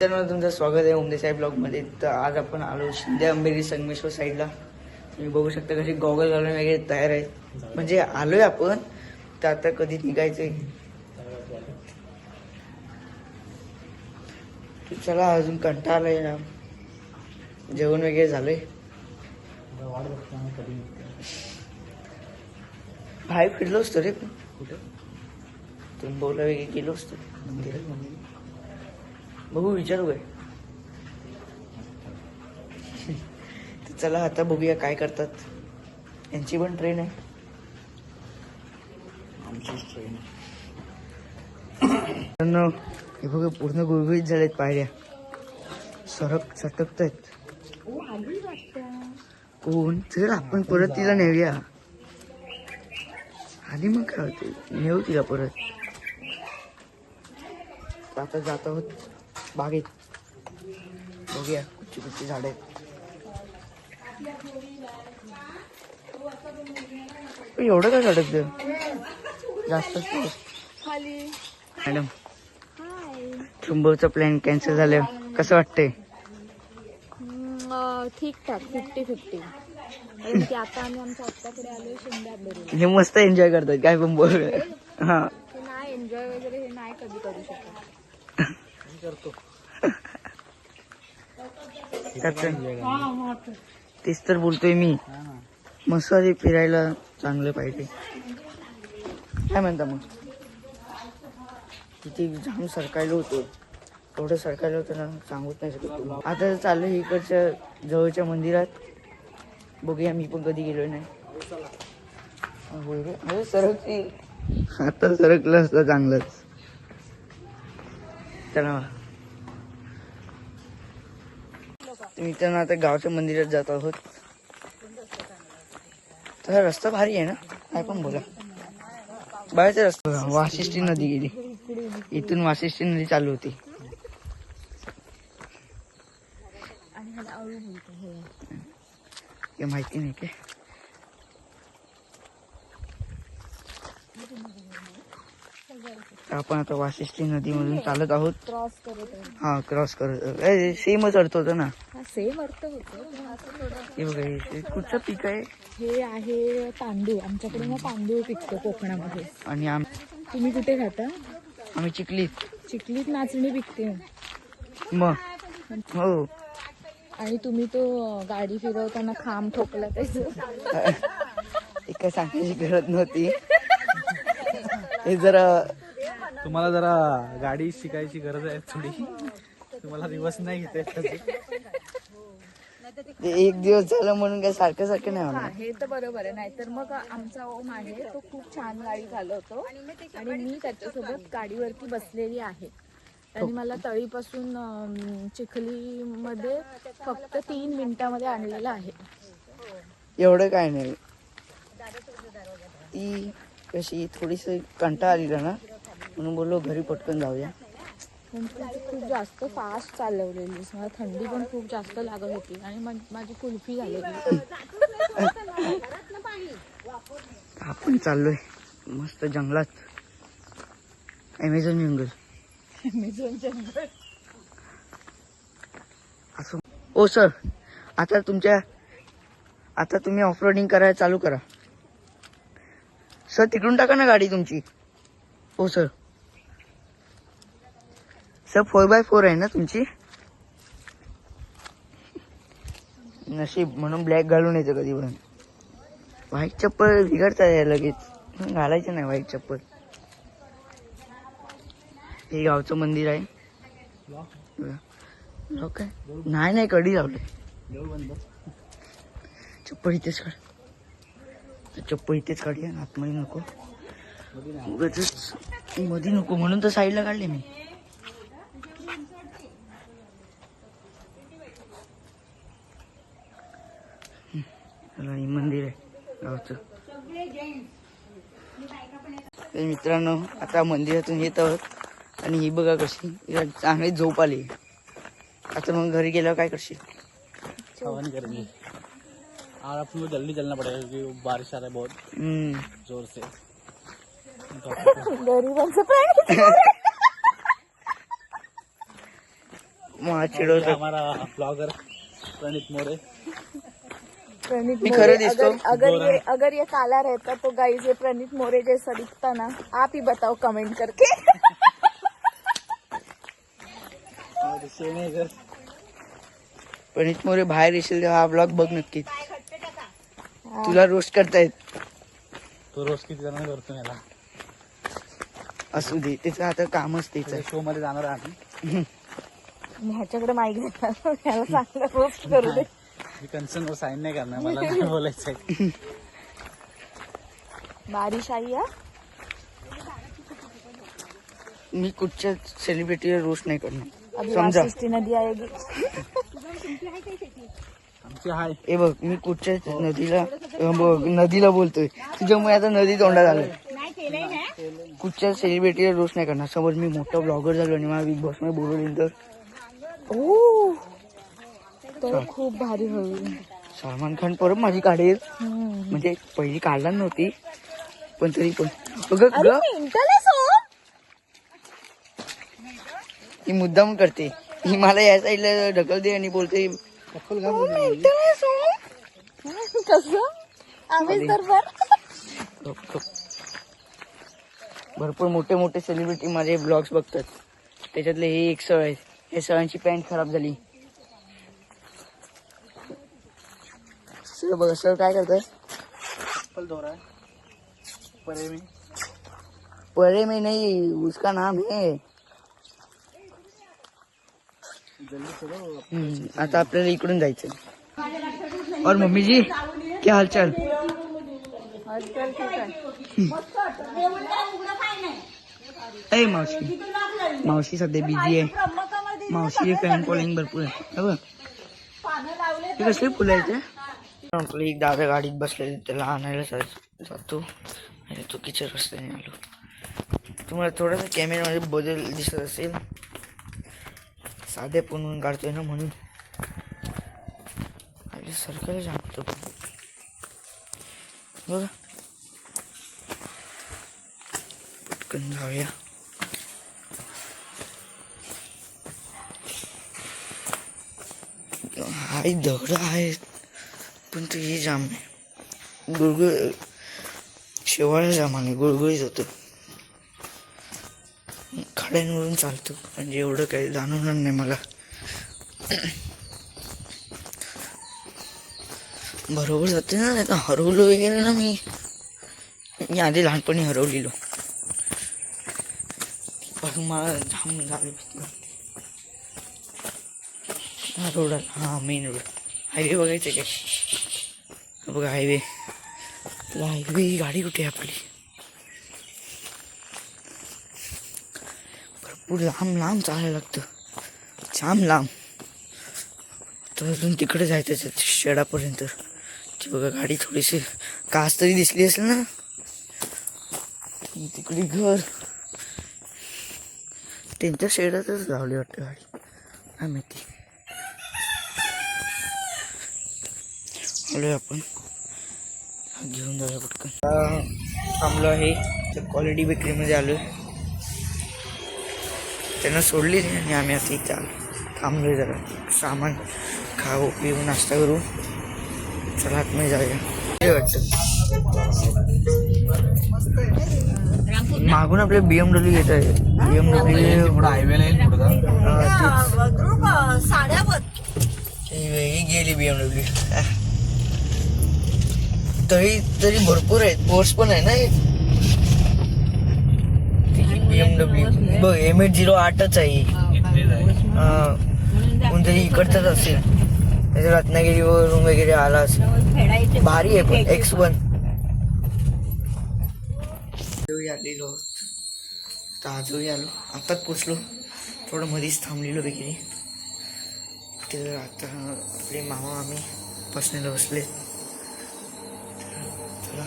तर तुमचं स्वागत आहे उमदेसाई ब्लॉगमध्ये. तर आज आपण आलो शिंदे अंबेरी संगमेश्वर साईडला. तुम्ही बघू शकता कशी गॉगल घालून वगैरे तयार आहे. म्हणजे आलोय आपण, तर आता कधी निघायचंय. चला, अजून कंटाळा आलाय ना. जेवण वगैरे झालंय. बाहेर फिरलो असतो रे. कुठे तुंबवला वगैरे गेलो असतो मंदिरात. बघू, विचारू काय. चला आता बघूया काय करतात. यांची पण ट्रेन आहे, आमचीच ट्रेन आहे. हे बघा पूर्ण गुळगुळीत झालेत पायऱ्या, सटकत आहेत. कोण चल आपण परत तिला नेऊया. आणि मग काय होते, नेऊ तिला परत. आता जात आहोत बागेत. बघूया कुठची कुठची झाडं आहेत. एवढं काय सटकत जास्त मॅडम. चुंबवचा प्लॅन कॅन्सल झालं, कसं वाटतंय? ठीक ठाक, 50-50. आता आम्ही आमच्या आत्ताकडे आलोय शिंदे अंबेरीला. हे मस्त एन्जॉय करतात काय पण बोल. हा, नाही एन्जॉय वगैरे हे नाही कधी करू शकत. तेच तर बोलतोय मी. मसाले फिरायला चांगलं पाहिजे. काय म्हणता मग? किती जाम सरकायला होतो, एवढं सरकायला होतं ना, सांगूच नाही शकत तुम्हाला. आता चालू इकडच्या जवळच्या मंदिरात. बघूया, मी पण कधी गेलोय नाही. सरकची आता सरकलं असतं चांगलंच. चला मित्रांनो, आता गावच्या मंदिरात जात आहोत. तर रस्ता भारी आहे ना, काय पण बोला. बाहेरचा रस्ता, वाशिष्ठी नदी गेली इथून. वाशिष्ठी नदी चालू होती. हे माहिती नाही काय. आपण आता वाशिष्ठी नदी मधून चालत आहोत. हा, क्रॉस करत सेमच अर्थ होतो ना. सेम अर्थ होतो. हे बघा, हे कुठचं पीक आहे? हे आहे तांदूळ. आमच्याकडे ना तांदूळ पिकतो कोकणामध्ये. आणि तुम्ही कुठे खाता? आम्ही चिखलीत नाचणी पिकते मग. हो. आणि तुम्ही तो गाडी फिरवताना खांब ठोकला त्याचं. काय सांगायची गरज नव्हती. हे जरा तुम्हाला जरा गाडी शिकायची गरज आहे थोडी. तुम्हाला रिवर्स नाही घेता येत. एक दिवस झालं म्हणून काय सारखं सारखं नाही होणार. हे तर बरोबर आहे. नाहीतर मग आमचा ओम आहे, तो खूप छान गाडी चालवतो आणि मी त्याच्यासोबत गाडीवरती बसलेली आहे. आणि मला तळीपासून चिखली मध्ये फक्त 3 मिनिटांमध्ये आणलेलं आहे. एवढं काय नाही. ती कशी थोडीशी कंटाळा आलेला ना, म्हणून बोललो घरी पटकन जाऊया. खूप जास्त फास्ट चालवलेली, मला थंडी पण खूप जास्त लागत होती आणि माझी कुल्फी झालेली. आपण चाललोय मस्त जंगलात. ॲमेझॉन जंगल. असं. ओ सर, आता तुम्ही ऑफ रोडिंग करायला चालू करा. सर तिकडून टाका ना गाडी तुमची. हो सर. सर 4x4 आहे ना तुमची? नशीब म्हणून ब्लॅक घालून येतं कधी पण. व्हाईट चप्पल बिघडतात लगेच, घालायचं नाही व्हाईट चप्पल. हे गावचं मंदिर आहे. लॉक आहे? नाही, कडी लावलंय. चप्पल इथेच काढ. चप्पल इथेच काढूया, आतमध्ये नको. मध्ये नको म्हणून तर साईडला काढले मी. हे मंदिर आहे गावचं. मित्रांनो, आता मंदिरातून येत आहोत आणि ही बघा कशी चांगली झोप आली. आता मग घरी गेल्यावर काय करशील? खावानी करेंगे. आज आपको जल्दी चलना पड़ेगा क्योंकि बारिश आ रहा है बहुत जोर से. चिडवतात. हमारा ब्लॉगर प्रणीत मोरे. प्रणीत मी मोरे, खरं दिसतो? अगर ये काला रहता तो गाइस ये प्रणीत मोरे जैसा दिखता ना. आप ही बताओ कमेंट करके. और शेणे घर. प्रणीत मोरे बाहेर येशील तेव्हा हा ब्लॉग बघ नक्की. तुला रोस्ट करतायत. तो रोज किती जण करतो याला. असू दे, त्याचं आता कामच तेच आहे. शो मध्ये जाणार आहे आम्ही. मी ह्याच्याकडे माईक घेतला त्याला चांगलं रोस्ट करू दे. मी कन्सर्न वर साईन नाही करणार, मला नाही बोलायचंय. बारिश आई है. मी कुठच्या सेलिब्रिटीला रोस्ट नाही करणार. अभी समजा. वाशिष्ठी नदी आएगी. आमची हाय. हे बघ, मी कुठच्या नदीला बोलतोय, तुझ्यामुळे आता नदी तोंडात आलं. कुठच्या सेलिब्रिटीला रोस्ट नाही करणार. समोर मी मोठा ब्लॉगर झालो आणि मला बिग बॉस मध्ये बोलवलं तर तो खूप भारी होईल. सलमान खान परत माझी काढेल. म्हणजे पहिली काढला नव्हती, पण तरी पण बघ अरे ग, मेंटल आहे सो. ही मुद्दाम करते. ही मला या साईडला ढकलते आणि बोलते चप्पल मेंटल आहे सो. कसं आम्ही तर गप. भरपूर मोठे मोठे सेलिब्रिटी माझे ब्लॉग्स बघतात. त्याच्यातले हे एक सळ आहे. या सळांची पॅन्ट खराब झाली. सर बघा, सर काय करताय? चप्पल धो रहा है. परे में नहीं, उसका नाम है. आता आपल्याला इकडून जायचं. और मम्मी जी क्या हालचाल? अरे मावशी सध्या बिझी आहे. मावशी फॅन फॉलोइंग भरपूर आहे. बघ ते कसले फुलं आहेत ते. आपलं एक दादा गाडीत बसलेले, त्याला आणायला जातो आणि चुकीच्या रस्त्याने आलो. तुम्हाला थोडासा कॅमेरामध्ये बदल दिसत असेल. साध्या फोनवरून काढतोय ना, म्हणून सरकारला सांगतो. बघा, पटकन जाऊया. हाय दगड आहेत, पण ते हे जाम आहे. गुळगुळ शेवाळा जाम आहे, गुळगुळीत होतं. खड्यांवरून चालतो म्हणजे एवढं काही जाणवणार नाही मला. बरोबर जाते ना. आता हरवलो वगैरे ना, मी आधी लहानपणी हरवलेलो. पण मला जाम झालं हा रोड. हा मेन रोड. हायवे बघायचं काय? बघा हायवे. हायवे गाडी कुठे आहे आपली? भरपूर लांब चालायला लागतं, जाम लांब. तर अजून तिकडे जायचं शेडापर्यंत. ती बघा गाडी थोडीशी कास तरी दिसली असेल ना. तिकडे घर, त्यांच्या शेडातच लावली वाटतं गाडी, काय माहिती. आलोय आपण, घेऊन जाऊया पटकन. थांबलो आहे क्वालिटी बेकरीमध्ये आलोय. त्यांना सोडली नाही आणि आम्ही आता इथे आलो. थांबलोय जरा, सामान खाऊ पिऊ नाश्ता करू. चला आतमध्ये जाऊया. मागून आपले BMW येत आहे. BMW हायवेला येईल ही गेली BMW. तरी भरपूर आहेत. पोर्स पण आहे ना BMW. बघ M808च आहे. कोणतरी इकडचंच असेल, रत्नागिरीवरून वगैरे आला असेल. भारी आहे पण X1. आलेलो आजही आलो, आताच पोचलो. थोडं मध्येच थांबलेलो वगैरे. तर आता आपले मामा आम्ही बसण्याला बसले. चला